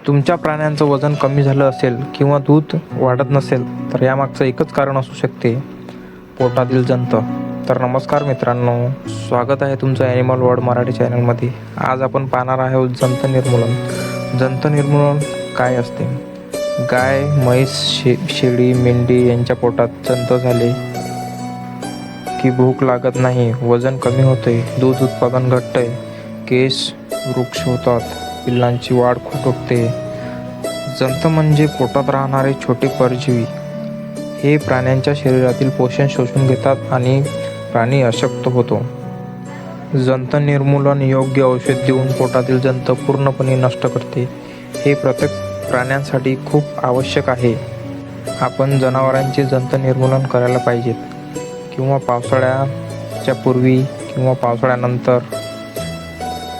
तुमच्या प्राण्यांचं वजन कमी झालं असेल किंवा दूध वाढत नसेल तर यामागचं एकच कारण असू शकते, पोटातील जंत. तर नमस्कार मित्रांनो, स्वागत आहे तुमचं ॲनिमल वर्ल्ड मराठी चॅनलमध्ये. आज आपण पाहणार आहोत जंत निर्मूलन. जंत निर्मूलन काय असते? गाय, म्हैस, शेळी, मेंढी यांच्या पोटात जंत झाले की भूक लागत नाही, वजन कमी होते, दूध उत्पादन घटते, केस वृक्ष होतात, पिल्लांची वाढ खुंटते. जंत म्हणजे पोटात राहणारे छोटे परजीवी. हे प्राण्यांच्या शरीरातील पोषण शोषून घेतात आणि प्राणी अशक्त होतो. जंत निर्मूलन योग्य औषध देऊन पोटातील जंत पूर्णपणे नष्ट करते. हे प्रत्येक प्राण्यांसाठी खूप आवश्यक आहे. आपण जनावरांचे जंत निर्मूलन करायला पाहिजेत, किंवा पावसाळ्याच्या पूर्वी किंवा पावसाळ्यानंतर,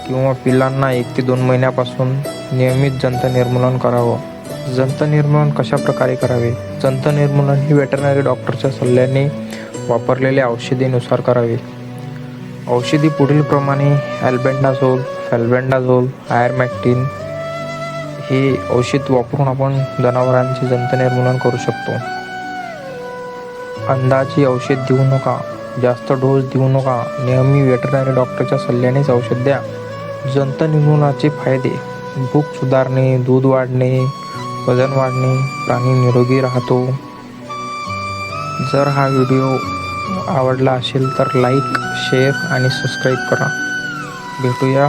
किंवा पिल्लांना 1 ते 2 महिन्यापासून नियमित जंत निर्मूलन करावं. जंत निर्मूलन कशा प्रकारे करावे? जंत निर्मूलन हे वेटरनरी डॉक्टरच्या सल्ल्याने वापरलेल्या औषधीनुसार करावे. औषधी पुढील प्रमाणे: अल्बेंडाझोल, फॅल्बेंडाझोल, आयरमॅक्टिन हे औषध वापरून आपण जनावरांचे जंत निर्मूलन करू शकतो. अंदाजे औषध देऊ नका, जास्त डोस देऊ नका, नेहमी वेटरनरी डॉक्टरच्या सल्ल्यानेच औषध द्या. जंत निर्मूलनाचे फायदे: भूक सुधारणे, दूध वाढणे, वजन वाढणे, प्राणी निरोगी राहतो. जर हा व्हिडिओ आवडला असेल तर लाईक, शेअर आणि सबस्क्राईब करा. भेटूया